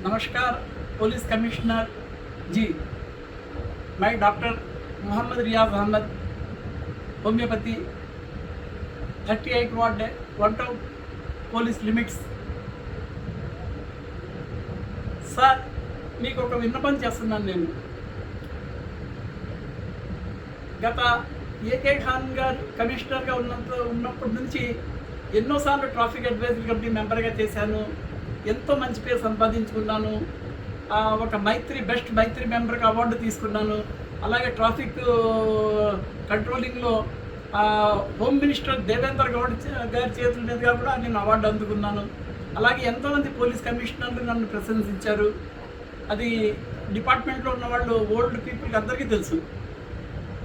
नमस्कार police commissioner ji, मैं doctor Mohammed Riyaz Ahmed, homeopathy 38 ward 1 town police limits. Sir, మీకు ఒక విన్నపం చేస్తున్నాను. నేను గత ఏకే ఖాన్ గారు కమిషనర్గా ఉన్నప్పటి నుంచి ఎన్నోసార్లు ట్రాఫిక్ అడ్వైజరీ కమిటీ మెంబర్గా చేశాను. ఎంతో మంచి పేరు సంపాదించుకున్నాను. ఒక బెస్ట్ మైత్రి మెంబర్కి అవార్డు తీసుకున్నాను. అలాగే ట్రాఫిక్ కంట్రోలింగ్లో హోమ్ మినిస్టర్ దేవేంద్ర గౌడ్ గారి చేతుల మీదుగా కూడా నేను అవార్డు అందుకున్నాను. అలాగే ఎంతోమంది పోలీస్ కమిషనర్లు నన్ను ప్రశంసించారు. అది డిపార్ట్మెంట్లో ఉన్న వాళ్ళు ఓల్డ్ పీపుల్కి అందరికీ తెలుసు.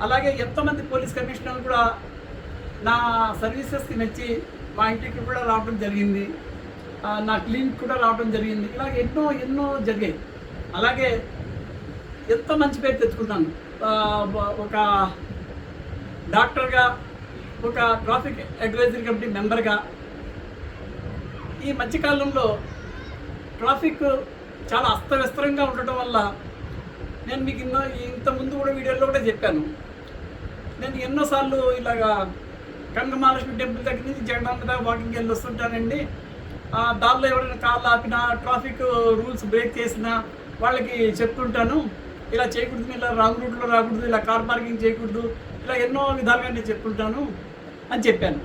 అలాగే ఎంతోమంది పోలీస్ కమిషనర్లు కూడా నా సర్వీసెస్కి మెచ్చి మా ఇంటికి కూడా రావడం జరిగింది, నా క్లినిక్ కూడా రావడం జరిగింది. ఇలాగ ఎన్నో జరిగాయి. అలాగే ఎంతో మంచి పేరు తెచ్చుకున్నాను. ఒక డాక్టర్గా, ఒక ట్రాఫిక్ అడ్వైజరీ కమిటీ మెంబర్గా. ఈ మధ్యకాలంలో ట్రాఫిక్ చాలా అస్తవ్యస్తంగా ఉండటం వల్ల నేను మీకు ఇంతకుముందు కూడా వీడియోలో కూడా చెప్పాను. నేను ఎన్నోసార్లు ఇలాగా కనకమహాలక్ష్మి టెంపుల్ దగ్గర నుంచి జగదాంబ దాకా వాకింగ్ వెళ్ళి వస్తుంటానండి. దానిలో ఎవరైనా కార్లు ఆపినా, ట్రాఫిక్ రూల్స్ బ్రేక్ చేసినా వాళ్ళకి చెప్తుంటాను, ఇలా చేయకూడదు, ఇలా రాంగ్ రూట్లో రాకూడదు, ఇలా కార్ పార్కింగ్ చేయకూడదు, ఇలా ఎన్నో విధాలుగా నేను చెప్తుంటాను అని చెప్పాను.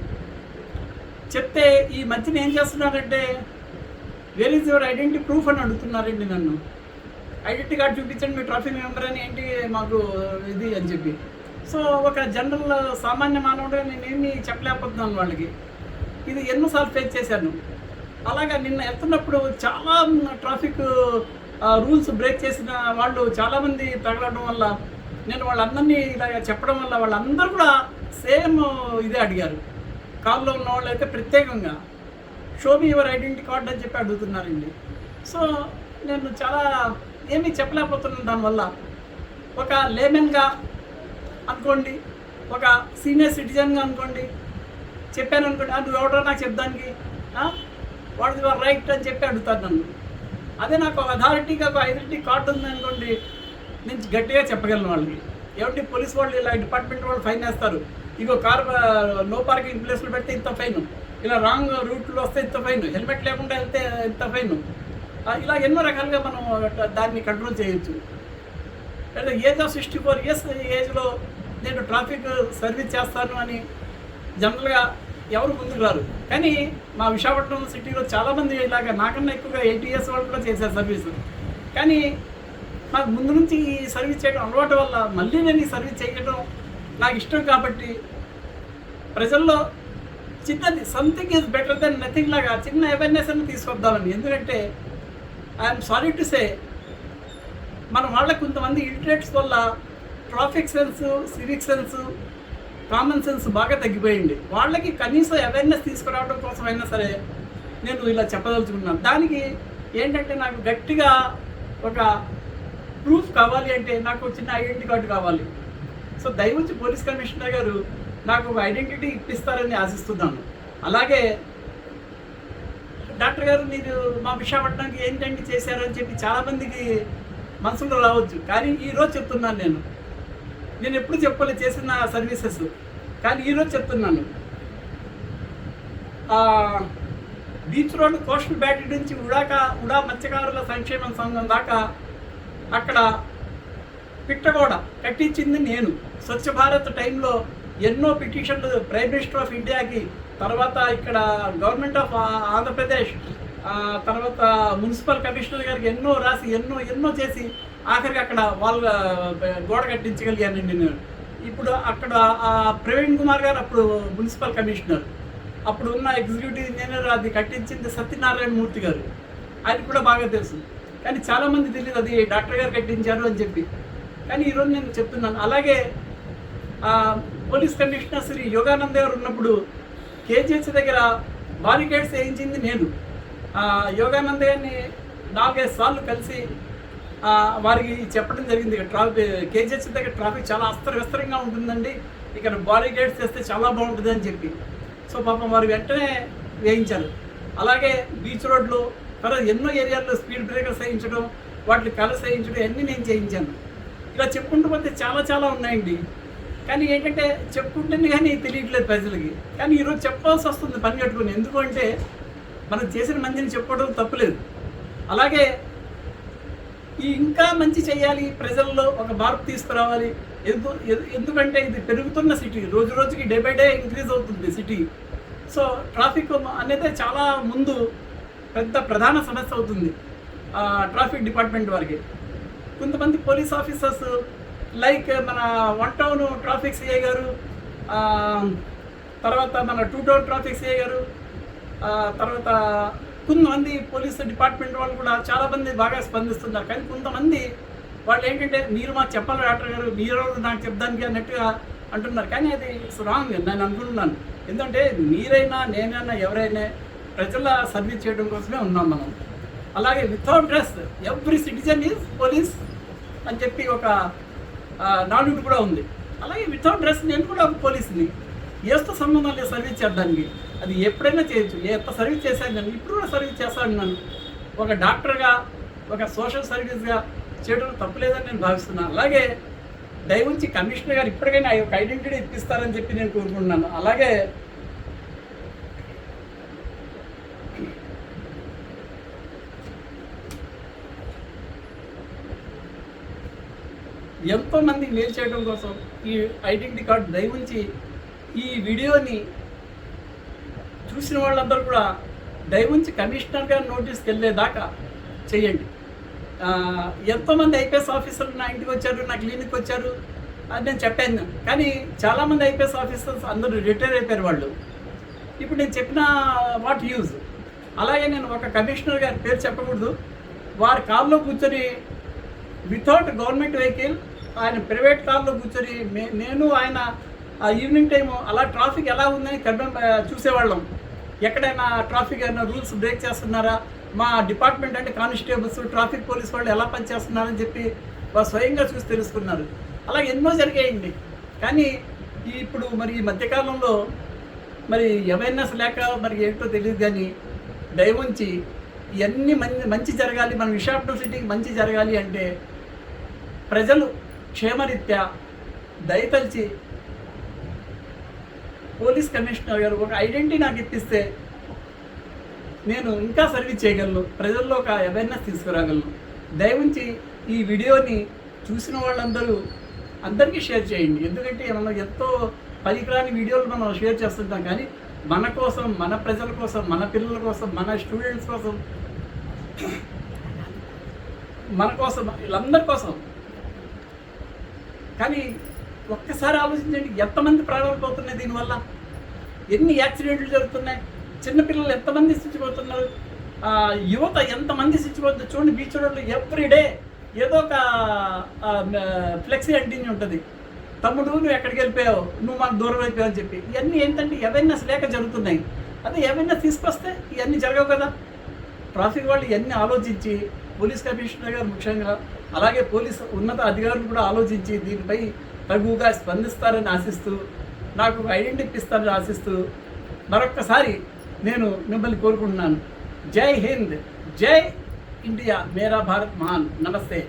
చెప్తే ఈ మధ్యన ఏం చేస్తున్నారంటే, where is your identity proof అని అడుగుతున్నారండి నన్ను. ఐడెంటిటీ కార్డు చూపించండి, మీ ట్రాఫిక్ మెంబర్ అని ఏంటి మాకు ఇది అని చెప్పి. సో ఒక జనరల్ సామాన్య మానవుడుగా నేనేమి చెప్పలేకపోతున్నాను వాళ్ళకి. ఇది ఎన్నోసార్లు ఫేస్ చేశాను. అలాగా నిన్న వెళ్తున్నప్పుడు చాలా ట్రాఫిక్ రూల్స్ బ్రేక్ చేసిన వాళ్ళు చాలామంది తగలడం వల్ల, నేను వాళ్ళందరినీ ఇలాగ చెప్పడం వల్ల వాళ్ళందరూ కూడా సేమ్ ఇదే అడిగారు. కార్లో ఉన్న వాళ్ళు అయితే ప్రత్యేకంగా show me your identity card అని చెప్పి అడుగుతున్నారండి. సో నేను చాలా ఏమీ చెప్పలేకపోతున్నాను. దానివల్ల ఒక లేమెన్గా అనుకోండి, ఒక సీనియర్ సిటిజన్గా అనుకోండి, చెప్పాను అనుకోండి, నువ్వు ఎవడో నాకు చెప్దానికి, వాట్ యువర్ రైట్ అని చెప్పి అడుగుతారు నన్ను. అదే నాకు ఒక అథారిటీగా ఒక ఐడెంటిటీ కార్డు ఉంది అనుకోండి, నేను గట్టిగా చెప్పగలను వాళ్ళకి. ఏమిటి పోలీస్ వాళ్ళు ఇలా డిపార్ట్మెంట్ వాళ్ళు ఫైన్ వేస్తారు, ఇగో కార్ నో పార్కింగ్ ప్లేస్లో పెడితే ఇంత ఫైన్, ఇలా రాంగ్ రూట్లో వస్తే ఇంత ఫైన్, హెల్మెట్ లేకుండా వెళ్తే ఇంత ఫైన్, ఇలా ఎన్నో రకాలుగా మనం దాన్ని కంట్రోల్ చేయొచ్చు. లేదా ఏజ్ ఆఫ్ 64 ఇయర్స్ ఏజ్లో నేను ట్రాఫిక్ సర్వీస్ చేస్తాను అని జనరల్గా ఎవరు ముందుకు రారు. కానీ మా విశాఖపట్నం సిటీలో చాలామంది ఇలాగ నాకన్నా ఎక్కువగా 80 ఇయర్స్ వాళ్ళు కూడా చేశారు సర్వీసు. కానీ నాకు ముందు నుంచి ఈ సర్వీస్ చేయడం అలవాటు వల్ల మళ్ళీ నేను ఈ సర్వీస్ చేయడం నాకు ఇష్టం కాబట్టి ప్రజల్లో చిన్నది something is better than nothing లాగా చిన్న అవేర్నెస్ అని తీసుకొద్దామని. ఎందుకంటే ఐఎమ్ సారీ టు సే, మన వాళ్ళకి కొంతమంది ఇలిటరేట్స్ వల్ల traffic sense, civic sense, common sense బాగా తగ్గిపోయింది. వాళ్ళకి కనీసం అవేర్నెస్ తీసుకురావడం కోసమైనా సరే నేను ఇలా చెప్పదలుచుకున్నాను. దానికి ఏంటంటే నాకు గట్టిగా ఒక ప్రూఫ్ కావాలి అంటే నాకు చిన్న ఐడెంటిటీ కార్డు కావాలి. సో దయవుంచి పోలీస్ కమిషనర్ గారు నాకు ఒక ఐడెంటిటీ ఇప్పిస్తారని ఆశిస్తున్నాను. అలాగే డాక్టర్ గారు మీరు మా విశాఖపట్నానికి ఏంటంటే చేశారని చెప్పి చాలామందికి మనసులో రావచ్చు. కానీ ఈరోజు చెప్తున్నాను, నేను ఎప్పుడు చెప్పలేదు చేసిన సర్వీసెస్, కానీ ఈరోజు చెప్తున్నాను. బీచ్ రోడ్ కోస్టల్ బ్యాటరీ నుంచి ఉడా మత్స్యకారుల సంక్షేమ సంఘం దాకా అక్కడ పిట్టగోడ కట్టించింది నేను. స్వచ్ఛ భారత్ టైంలో ఎన్నో పిటిషన్లు ప్రైమ్ మినిస్టర్ ఆఫ్ ఇండియాకి, తర్వాత ఇక్కడ గవర్నమెంట్ ఆఫ్ ఆంధ్రప్రదేశ్, తర్వాత మున్సిపల్ కమిషనర్ గారికి ఎన్నో రాసి ఎన్నో చేసి ఆఖరికి అక్కడ వాళ్ళ గోడ కట్టించగలిగానండి నేను. ఇప్పుడు అక్కడ ప్రవీణ్ కుమార్ గారు అప్పుడు మున్సిపల్ కమిషనర్, అప్పుడు ఉన్న ఎగ్జిక్యూటివ్ ఇంజనీర్ అది కట్టించింది సత్యనారాయణ మూర్తి గారు, ఆయన కూడా బాగా తెలుసు. కానీ చాలామంది తెలియదు అది డాక్టర్ గారు కట్టించారు అని చెప్పి. కానీ ఈరోజు నేను చెప్తున్నాను. అలాగే పోలీస్ కమిషనర్ శ్రీ యోగానంద్ గారు ఉన్నప్పుడు కేజీహెచ్ దగ్గర బారికేడ్స్ వేయించింది నేను. యోగానంద్ గారిని 4-5 సార్లు కలిసి వారికి చెప్పడం జరిగింది, కేజీహెచ్ దగ్గర ట్రాఫిక్ చాలా అస్తవ్యస్తంగా ఉంటుందండి, ఇక్కడ బారికేడ్స్ వేస్తే చాలా బాగుంటుంది అని చెప్పి. సో పాపం వారు వెంటనే వేయించారు. అలాగే బీచ్ రోడ్లో తర్వాత ఎన్నో ఏరియాల్లో స్పీడ్ బ్రేకర్స్ వేయించడం, వాటిని కలర్స్ వేయించడం అన్నీ నేను చేయించాను. ఇలా చెప్పుకుంటూ పోతే చాలా చాలా ఉన్నాయండి. కానీ ఏంటంటే చెప్పుకుంటుంది కానీ తెలియట్లేదు ప్రజలకి. కానీ ఈరోజు చెప్పాల్సి వస్తుంది పని కట్టుకొని. ఎందుకు అంటే మనం చేసిన మంచిని చెప్పుకోవడం తప్పులేదు. అలాగే ఈ ఇంకా మంచి చేయాలి, ప్రజల్లో ఒక మార్పు తీసుకురావాలి. ఎందుకంటే ఇది పెరుగుతున్న సిటీ, రోజు రోజుకి డే బై డే ఇంక్రీజ్ అవుతుంది సిటీ. సో ట్రాఫిక్ అనేది చాలా ముందు పెద్ద ప్రధాన సమస్య అవుతుంది ట్రాఫిక్ డిపార్ట్మెంట్ వారికి. కొంతమంది పోలీస్ ఆఫీసర్స్ లైక్ మన 1 టౌన్ ట్రాఫిక్ సిఐ గారు, తర్వాత మన 2 టౌన్ ట్రాఫిక్ సిఐ గారు, తర్వాత కొంతమంది పోలీసు డిపార్ట్మెంట్ వాళ్ళు కూడా చాలామంది బాగా స్పందిస్తున్నారు. కానీ కొంతమంది వాళ్ళు ఏంటంటే మీరు మాకు చెప్పాలి డాక్టర్ గారు, మీరు నాకు చెప్దానికి అన్నట్టుగా అంటున్నారు. కానీ అది ఇట్స్ రాంగ్ నేను అనుకుంటున్నాను. ఎందుకంటే మీరైనా నేనైనా ఎవరైనా ప్రజల సర్వీస్ చేయడం కోసమే ఉన్నాం మనం. అలాగే without dress every citizen is police అని చెప్పి ఒక నానుడు కూడా ఉంది. అలాగే వితౌట్ డ్రెస్ నేను కూడా ఒక పోలీస్ని, ఏస్తో సంబంధం లేదు సర్వీస్ చేయడానికి. అది ఎప్పుడైనా చేయొచ్చు. ఎంత సర్వీస్ చేశాను నేను, ఇప్పుడు కూడా సర్వీస్ చేస్తాను. నన్ను ఒక డాక్టర్గా, ఒక సోషల్ సర్వీస్గా చేయడం తప్పులేదని నేను భావిస్తున్నాను. అలాగే దయవుంచి కమిషనర్ గారు ఇప్పటికైనా ఒక ఐడెంటిటీ ఇప్పిస్తారని చెప్పి నేను కోరుకుంటున్నాను. అలాగే ఎంతోమంది మేలు చేయడం కోసం ఈ ఐడెంటిటీ కార్డు దయవుంచి ఈ వీడియోని చూసిన వాళ్ళందరూ కూడా దయవుంచి కమిషనర్ గారు నోటీస్కి వెళ్ళేదాకా చేయండి. ఎంతోమంది ఐపీఎస్ ఆఫీసర్లు నా ఇంటికి వచ్చారు, నా క్లినిక్ వచ్చారు అని నేను చెప్పాను. కానీ చాలామంది ఐపీఎస్ ఆఫీసర్స్ అందరూ రిటైర్ అయిపోయారు వాళ్ళు. ఇప్పుడు నేను చెప్పిన వాట్ యూజ్. అలాగే నేను ఒక కమిషనర్ గారి పేరు చెప్పకూడదు, వారి కార్లో కూర్చొని వితౌట్ గవర్నమెంట్ వెహికల్ ఆయన ప్రైవేట్ కార్లో కూర్చొని నేను ఆయన ఈవినింగ్ టైము అలా ట్రాఫిక్ ఎలా ఉందని చూసేవాళ్ళం. ఎక్కడైనా ట్రాఫిక్ ఏమైనా రూల్స్ బ్రేక్ చేస్తున్నారా, మా డిపార్ట్మెంట్ అంటే కానిస్టేబుల్స్, ట్రాఫిక్ పోలీస్ వాళ్ళు ఎలా పనిచేస్తున్నారని చెప్పి వారు స్వయంగా చూసి తెలుసుకున్నారు. అలాగే ఎన్నో జరిగాయండి. కానీ ఇప్పుడు మరి ఈ మధ్యకాలంలో మరి అవేర్నెస్ లేక మరి ఏంటో తెలియదు. కానీ దయవుంచి ఇవన్నీ మంచి జరగాలి, మన విశాఖపట్నం సిటీకి మంచి జరగాలి అంటే ప్రజలు క్షేమరీత్యా దయతలిచి పోలీస్ కమిషనర్ గారు ఒక ఐడెంటిటీ నాకు ఇప్పిస్తే నేను ఇంకా సర్వీస్ చేయగలను, ప్రజల్లో ఒక అవేర్నెస్ తీసుకురాగలను. దయవుంచి ఈ వీడియోని చూసిన వాళ్ళందరూ అందరికీ షేర్ చేయండి. ఎందుకంటే మనం ఎంతో పనికిరాని వీడియోలు మనం షేర్ చేస్తుంటాం. కానీ మన కోసం, మన ప్రజల కోసం, మన పిల్లల కోసం, మన స్టూడెంట్స్ కోసం, మన కోసం, వీళ్ళందరి కోసం. కానీ ఒక్కసారి ఆలోచించండి, ఎంతమంది ప్రాణాలు పోతున్నాయి దీనివల్ల, ఎన్ని యాక్సిడెంట్లు జరుగుతున్నాయి, చిన్నపిల్లలు ఎంతమంది సిచ్చిపోతున్నారు, యువత ఎంతమంది సిచ్చిపోతుంది. చూడండి బీచ్ రోడ్లు ఎవ్రీడే ఏదో ఒక ఫ్లెక్సీ అంటించి ఉంటుంది, తమ్ముడు నువ్వు ఎక్కడికి వెళ్ళిపోయావు, నువ్వు మాకు దూరం అయిపోయావు అని చెప్పి. ఇవన్నీ ఏంటంటే అవేర్నెస్ లేక జరుగుతున్నాయి. అదే అవేర్నెస్ తీసుకొస్తే ఇవన్నీ జరగవు కదా. ట్రాఫిక్ వాళ్ళు ఇవన్నీ ఆలోచించి, పోలీస్ కమిషనర్ గారు ముఖ్యంగా, అలాగే పోలీసు ఉన్నత అధికారులు కూడా ఆలోచించి దీనిపై తగువగా స్పందిస్తారని ఆశిస్తూ, నాకు ఐడెంటిటీ ఇప్పిస్తారని ఆశిస్తూ మరొక్కసారి నేను మిమ్మల్ని కోరుకుంటున్నాను. జై హింద్, జై ఇండియా, మేరా భారత్ మహాన్. నమస్తే.